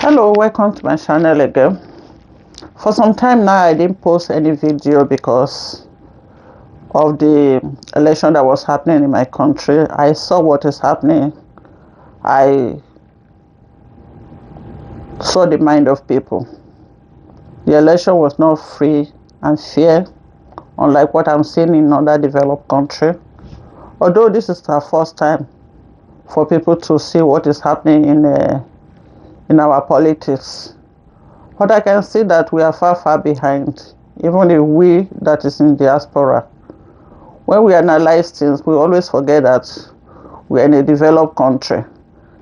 Hello, welcome to my channel again. For some time now, I didn't post any video because of the election that was happening in my country. I saw what is happening. I saw the mind of people. The election was not free and fair, unlike what I'm seeing in other developed countries. Although this is our first time for people to see what is happening in our politics. But I can see that we are far, far behind, even if we that is in diaspora. When we analyze things, we always forget that we are in a developed country,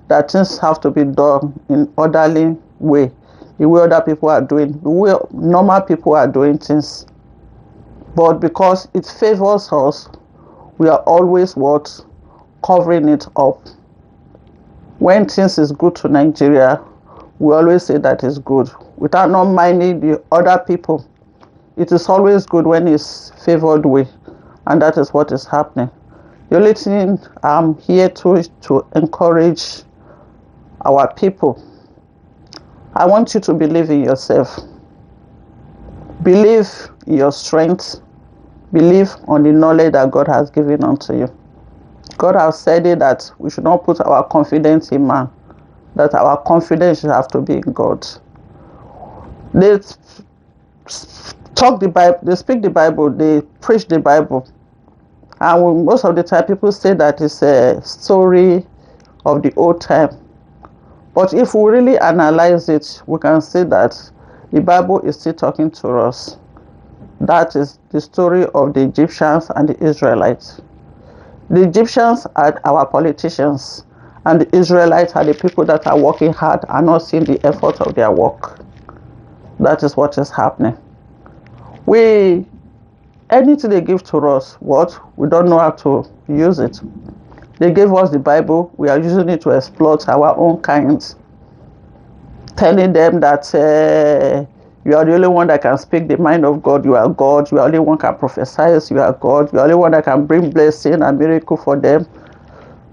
that things have to be done in orderly way, the way other people are doing, the way normal people are doing things. But because it favors us, we are always covering it up. When things is good to Nigeria, we always say that is good, without not minding the other people. It is always good when it's favored way, and that is what is happening. The only thing I'm here to encourage our people. I want you to believe in yourself. Believe in your strength. Believe on the knowledge that God has given unto you. God has said it that we should not put our confidence in man, that our confidence should have to be in God. They talk the Bible, they speak the Bible, they preach the Bible. And most of the time people say that it's a story of the old time. But if we really analyze it, we can see that the Bible is still talking to us. That is the story of the Egyptians and the Israelites. The Egyptians are our politicians, and the Israelites are the people that are working hard and not seeing the effort of their work. That is what is happening. Anything they give to us, we don't know how to use it. They gave us the Bible, we are using it to exploit our own kinds, telling them that you are the only one that can speak the mind of God, you are God, you are the only one that can prophesy, you are God, you are the only one that can bring blessing and miracle for them.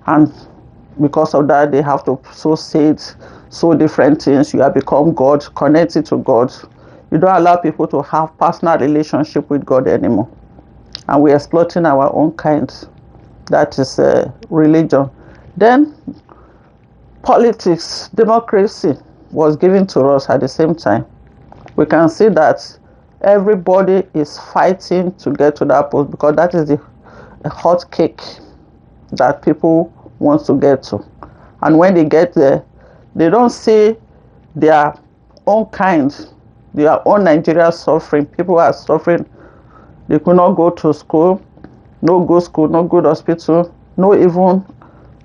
And because of that, they have to sow seeds, sow different things. You have become God, connected to God. You don't allow people to have personal relationship with God anymore. And we're exploiting our own kind. That is religion. Then politics, democracy was given to us at the same time. We can see that everybody is fighting to get to that post because that is the hot cake that people want to get to. And when they get there, they don't see their own kind, their own Nigeria suffering. People are suffering. They could not go to school, no good school, no good hospital, no even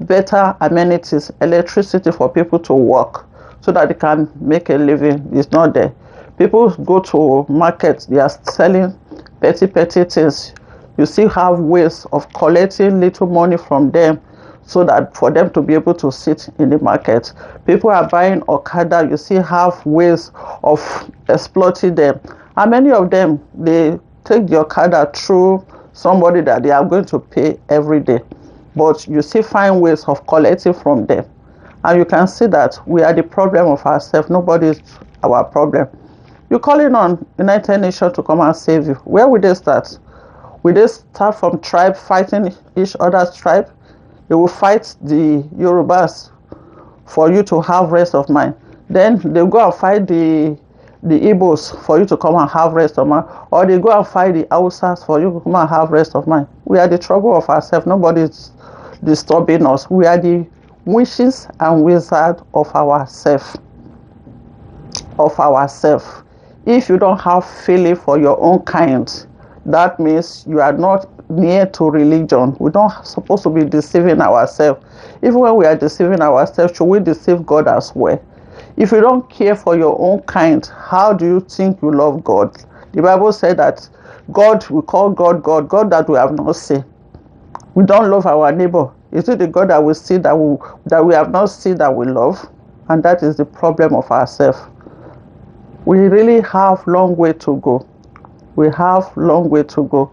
better amenities, electricity for people to work so that they can make a living is not there. People go to markets, they are selling petty things. You still have ways of collecting little money from them so that for them to be able to sit in the market. People are buying Okada, you still have ways of exploiting them. And many of them, they take the Okada through somebody that they are going to pay every day. But you still find ways of collecting from them. And you can see that we are the problem of ourselves. Nobody is our problem. You're calling on United Nations to come and save you. Where would they start? Will they start from tribe fighting each other's tribe? They will fight the Yorubas for you to have rest of mind. Then they go and fight the Igbos for you to come and have rest of mind. Or they go and fight the Hausas for you to come and have rest of mind. We are the trouble of ourselves. Nobody is disturbing us. We are the witches and wizards of ourselves. If you don't have feeling for your own kind, that means you are not near to religion. We don't supposed to be deceiving ourselves. Even when we are deceiving ourselves, should we deceive God as well? If you don't care for your own kind, how do you think you love God? The Bible said that God, we call God that we have not seen. We don't love our neighbor. Is it the God that we see that we have not seen that we love? And that is the problem of ourselves. We really have long way to go. We have long way to go.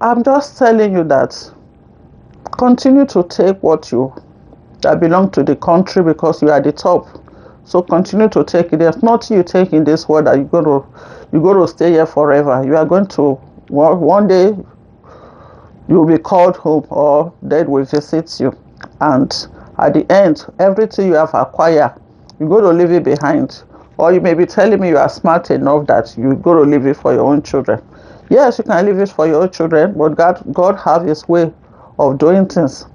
I'm just telling you that continue to take what that belong to the country because you are the top. So continue to take it. There's nothing you take in this world that you're going to stay here forever. You are going to, one day you'll be called home, or death will visit you. And at the end, everything you have acquired, you're going to leave it behind. Or you may be telling me you are smart enough that you're going to leave it for your own children. Yes, you can leave it for your own children, but God have his way of doing things.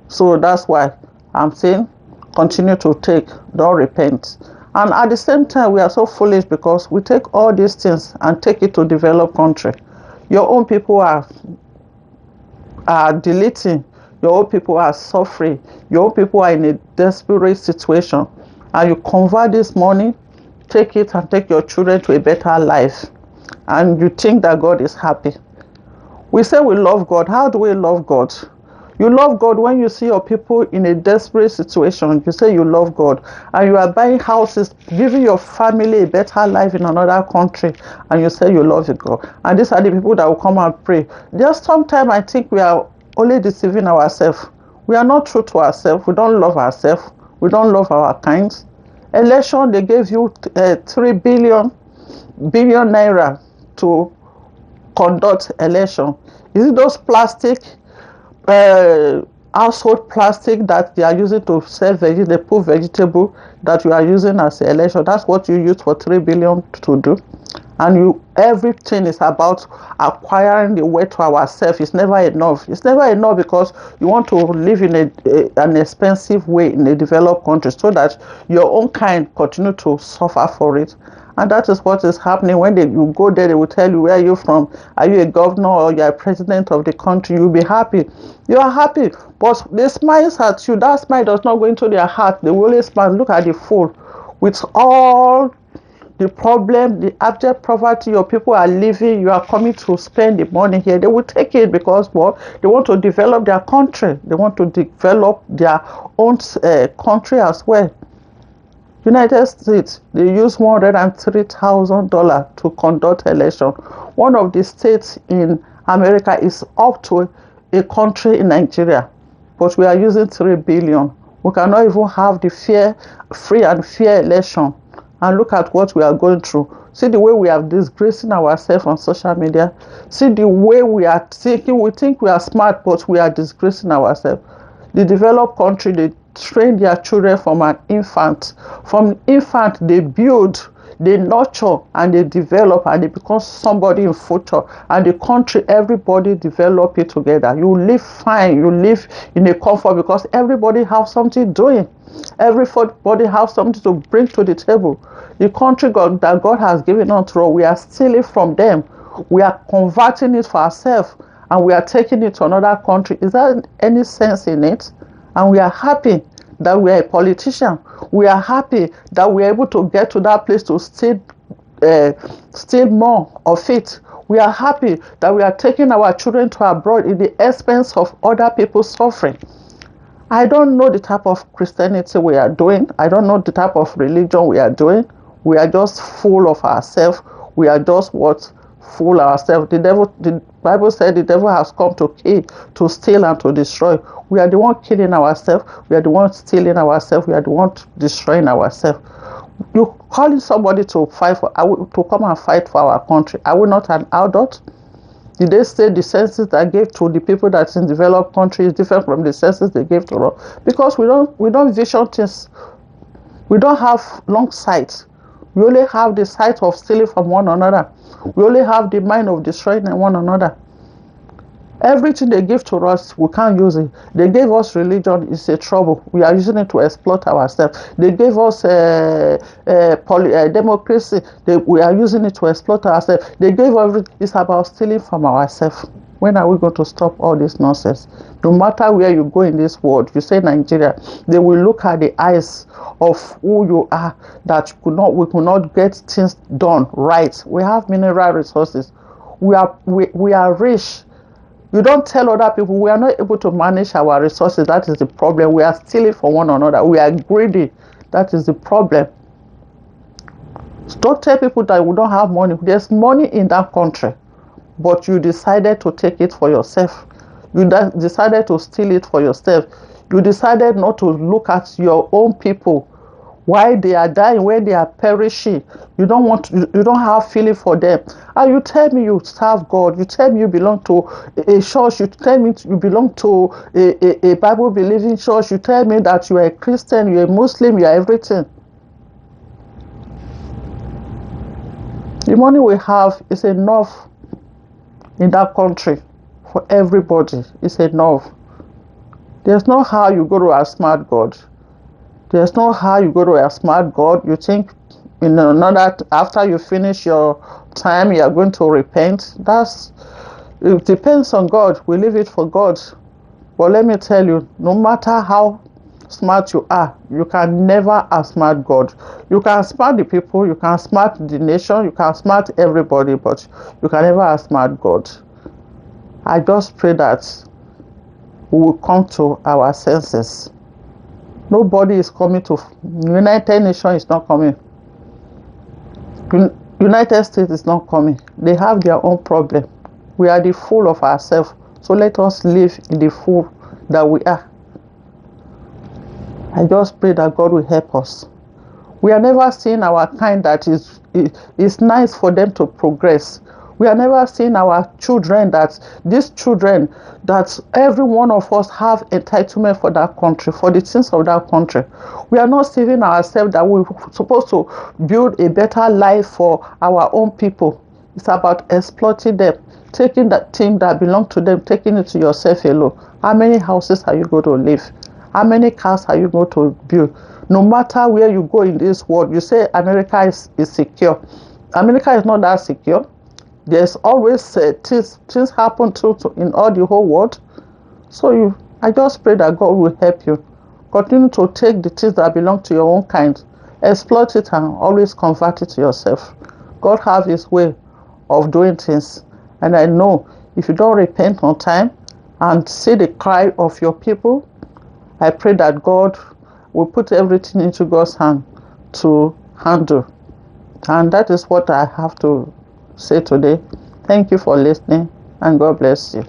So that's why I'm saying continue to take, don't repent. And at the same time, we are so foolish because we take all these things and take it to developed country. Your own people are deleting, your own people are suffering, your own people are in a desperate situation, and you convert this money, take it and take your children to a better life, and you think that God is happy. We say we love God. How do we love God? You love God when you see your people in a desperate situation. You say you love God, and you are buying houses, giving your family a better life in another country, and you say you love God. And these are the people that will come and pray. Just sometimes I think we are only deceiving ourselves. We are not true to ourselves. We don't love ourselves. We don't love our kinds. Election, they gave you 3 billion naira to conduct election. Is it those plastic uh, household plastic that they are using to sell vegetable that you are using as a election? That's what you use for 3 billion to do. And everything is about acquiring the way to ourselves. It's never enough. It's never enough because you want to live in an expensive way in a developed country so that your own kind continue to suffer for it. And that is what is happening. When you go there, they will tell you where you're from. Are you a governor or you're a president of the country? You'll be happy. You are happy, but they smile at you. That smile does not go into their heart. They will always smile. Look at the fool with all the problem, the abject poverty your people are living. You are coming to spend the money here. They will take it because what? They want to develop their country. They want to develop their own country as well. United States, they use $103,000 to conduct election. One of the states in America is up to a country in Nigeria, but we are using 3 billion. We cannot even have the free and fair election. And look at what we are going through. See the way we are disgracing ourselves on social media. See the way we are thinking. We think we are smart, but we are disgracing ourselves. The developed country, they train their children from an infant. From infant, they build, they nurture, and they develop, and they become somebody in future. And the country, everybody develop it together. You live fine. You live in a comfort because everybody has something doing. Everybody has something to bring to the table. The country that God has given unto us, we are stealing from them. We are converting it for ourselves, and we are taking it to another country. Is there any sense in it? And we are happy that we are a politician. We are happy that we are able to get to that place to steal more of it. We are happy that we are taking our children to abroad in the expense of other people suffering. I don't know the type of Christianity we are doing. I don't know the type of religion we are doing. We are just full of ourselves. We are just fool ourselves. The Bible said the devil has come to kill, to steal, and to destroy. We are the one killing ourselves. We are the one stealing ourselves. We are the one destroying ourselves. You calling somebody to to come and fight for our country. Are we not an adult? Did they say the census that gave to the people that's in developed countries is different from the census they gave to us? Because we don't vision things. We don't have long sight. We only have the sight of stealing from one another. We only have the mind of destroying one another. Everything they give to us, we can't use it. They gave us religion, it's a trouble. We are using it to exploit ourselves. They gave us democracy, we are using it to exploit ourselves. They gave everything. It's about stealing from ourselves. When are we going to stop all this nonsense? No matter where you go in this world, you say Nigeria, they will look at the eyes of who you are, that we could not get things done right. We have mineral resources. We are rich. You don't tell other people we are not able to manage our resources. That is the problem. We are stealing from one another. We are greedy. That is the problem. Don't tell people that we don't have money. There's money in that country, but you decided to take it for yourself. You decided to steal it for yourself. You decided not to look at your own people While they are dying, when they are perishing, you don't you don't have feeling for them. And you tell me you serve God, you tell me you belong to a church, you tell me you belong to a Bible believing church, you tell me that you are a Christian, you're a Muslim, you are everything. The money we have is enough in that country for everybody. It's enough. There's no how you go to outsmart God. There's no how you go to outsmart God. You think another after you finish your time you are going to repent. It depends on God. We leave it for God. But let me tell you, no matter how smart you are, you can never outsmart God. You can outsmart the people, you can outsmart the nation, you can outsmart everybody, but you can never outsmart God. I just pray that we will come to our senses. Nobody is coming to United Nations is not coming. United States is not coming. They have their own problem. We are the fool of ourselves. So let us live in the fool that we are. I just pray that God will help us. We are never seeing our kind that is nice for them to progress. We are never seeing our children that these children that every one of us have entitlement for that country, for the things of that country. We are not seeing ourselves that we're supposed to build a better life for our own people. It's about exploiting them, taking that thing that belongs to them, taking it to yourself alone. How many houses are you going to live? How many cars are you going to build? No matter where you go in this world, you say America is secure. America is not that secure. There's always things happen in all the whole world. So I just pray that God will help you. Continue to take the things that belong to your own kind, exploit it, and always convert it to yourself. God has His way of doing things, and I know if you don't repent on time and see the cry of your people, I pray that God will put everything into God's hand to handle. And that is what I have to say today. Thank you for listening, and God bless you.